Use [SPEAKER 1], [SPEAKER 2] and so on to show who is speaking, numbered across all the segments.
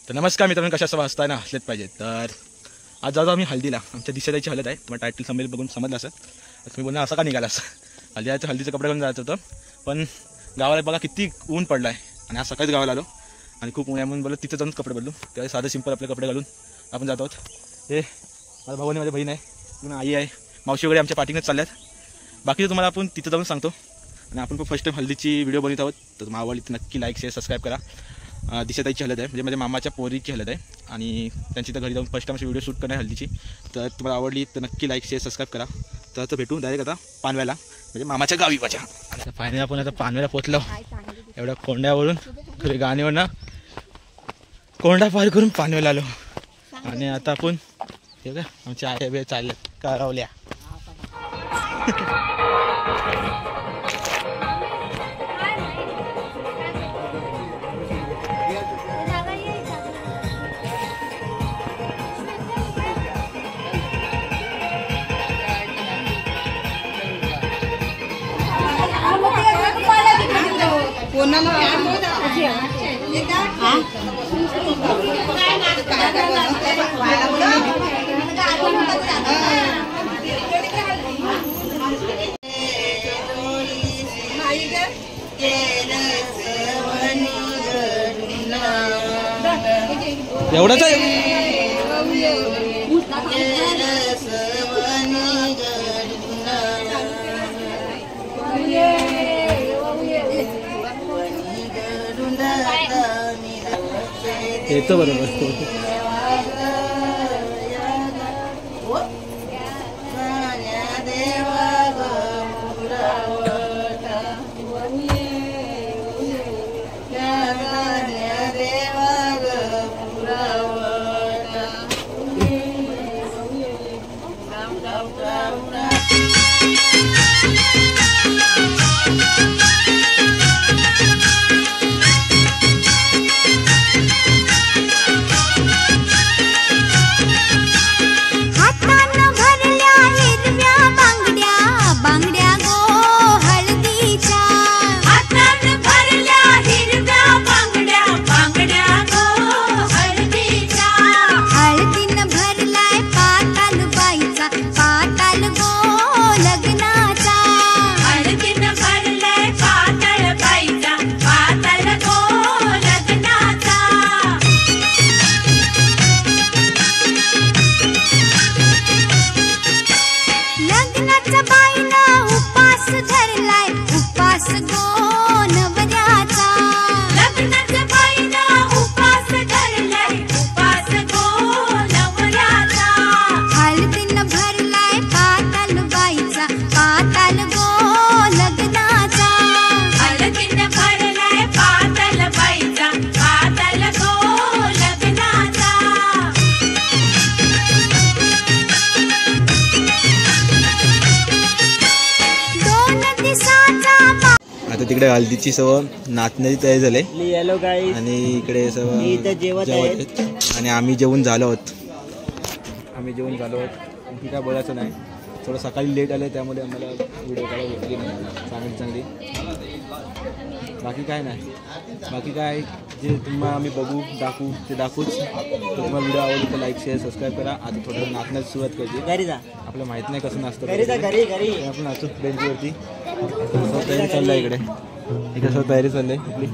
[SPEAKER 1] तर नमस्कार मित्रांनो, कशा सवा असताना असलेच पाहिजे. तर आज जाऊ आम्ही हल्दीला. आमच्या दिशेची हळद आहे. तुम्हाला टायटल समजेल बघून समजलं असं. तुम्ही बोलणार असं का निघालास, हल्दीचे कपडे घेऊन जायचं होतं. पण गावाला बघा किती ऊन पडला आहे आणि आज सकाळीच गावाला आलो आणि खूप ऊन आहे म्हणून बोललो तिथं जाऊन कपडे बदलू. त्यावेळी साधं सिंपल आपले कपडे घालून आपण जात आहोत. हे माझा भाऊ आणि माझी बहीण आहे, पुन्हा आई आहे, मावशी वगैरे आमच्या पाठीनेच चालल्यात. बाकीचं तुम्हाला आपण तिथं जाऊन सांगतो. आणि आपण पण फर्स्ट टाईम हल्दीची व्हिडिओ बनवत आहोत. तर तुम्हाला आवडली तर नक्की लाईक शेअर सबस्क्राईब करा. दिशाताईची हळद आहे, म्हणजे माझ्या मामाच्या पोरीची हळद आहे आणि त्यांची तर घरी जाऊन फर्स्ट टाइम अशी व्हिडिओ शूट करणार आहे हल्दीची. तर तुम्हाला आवडली तर नक्की लाईक शेअर सबस्क्राईब करा. तर भेटू डायरेक्ट आता पानव्याला, म्हणजे मामाच्या गावी माझ्या. आता फायनली आपण आता पानव्याला पोचलो. एवढ्या कोंड्यावरून खरे गाणीवर ना कोंडा पार करून पानव्याला आलो. आणि आता आपण हे काय आमच्या आया बे चालल्यात कारावल्या. एवढंच आहे. येतो बरोबर. तिकडे हल्दीची सर्व नाचण्याची तयारी झाली आणि इकडे सर्व जेवत आणि आम्ही जेवून झालो आहोत. आणखी काय बोलायचं नाही. थोडं सकाळी लेट आलं त्यामुळे आम्हाला व्हिडिओ काढायला भेटली नाही चांगली. बाकी काय नाही. बाकी काय जे तुम्हाला आम्ही बघू दाखवू ते दाखवूच. तर तुम्हाला व्हिडिओ आवडली तर लाईक शेअर सबस्क्राईब करा. आता थोडं नाचण्याची सुरुवात करायची. आपल्याला माहीत नाही कसं नाचतं. आपण नाचू बेंचवरती. तयारी चाललं आहे इकडे कसं तयारी चालली आहे आपली.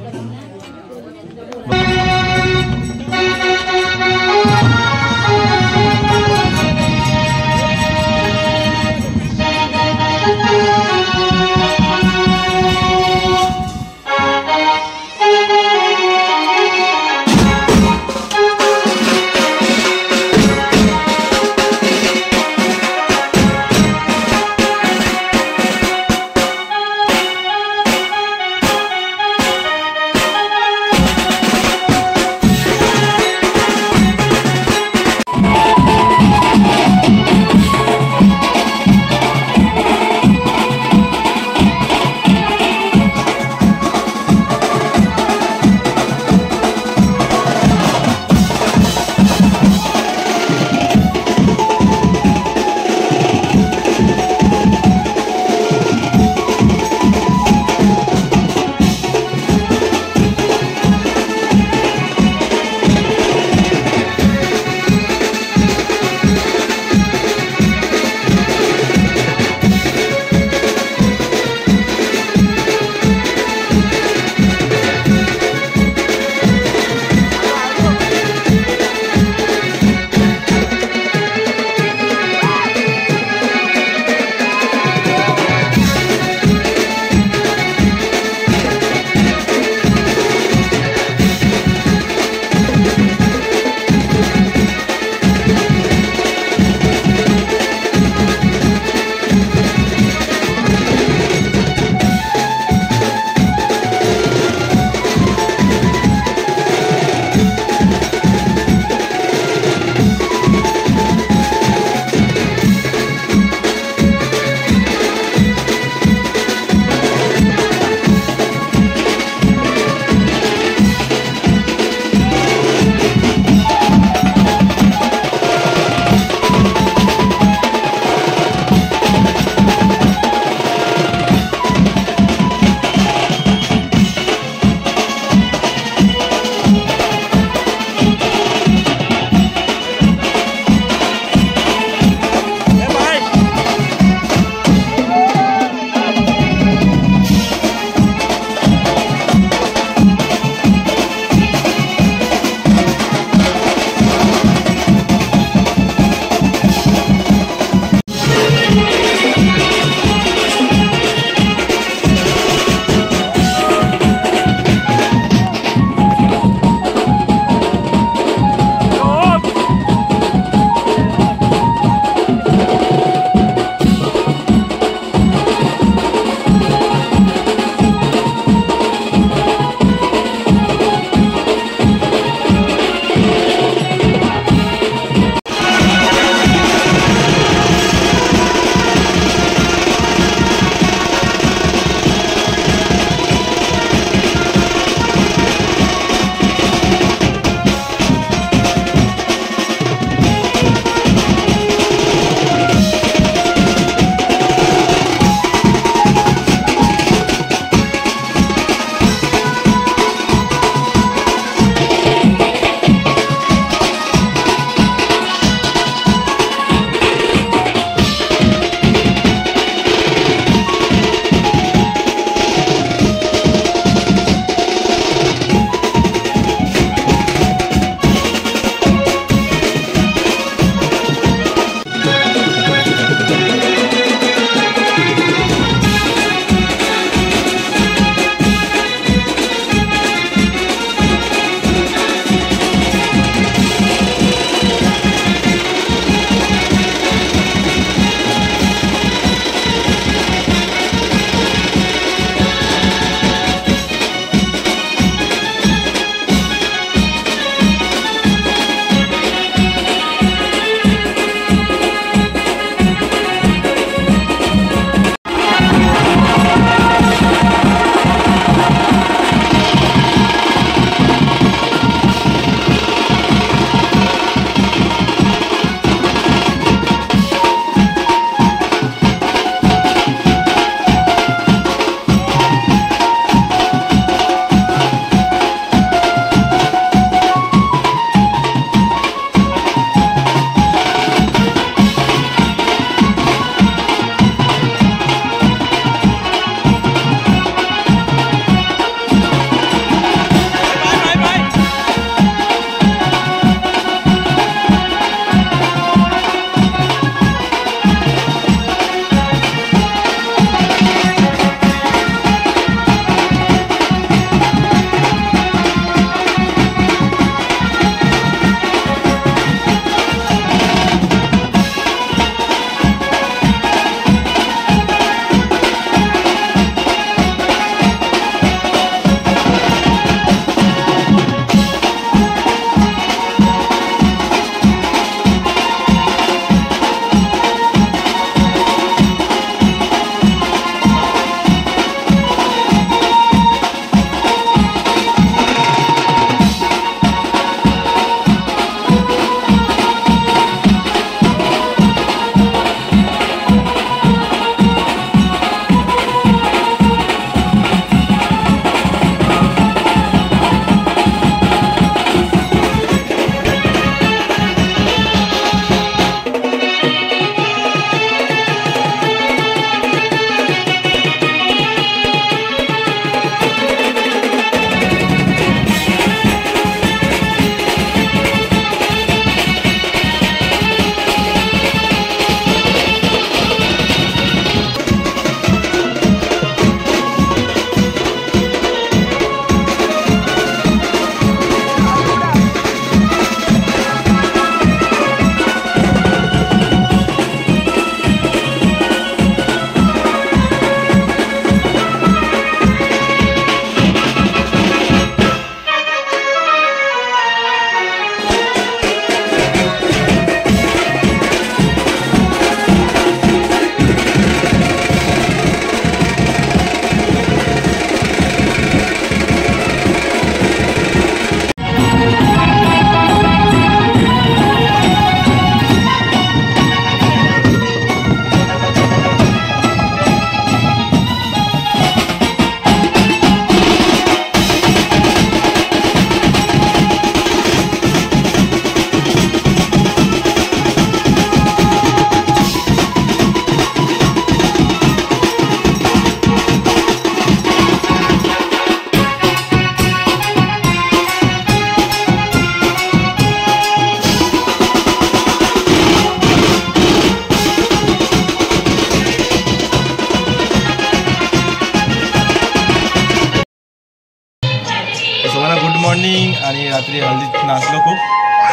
[SPEAKER 2] मॉर्निंग आणि रात्री हल्दीत नाचलो खूप,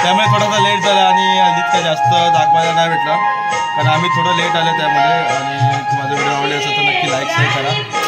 [SPEAKER 2] त्यामुळे थोडासा लेट झाला आणि हल्दीत काही जास्त दाखवायला नाही भेटला कारण आम्ही थोडं लेट आलं त्यामुळे. आणि तुम्हाला व्हिडिओ आवडले असेल तर नक्की लाईक शेअर करा.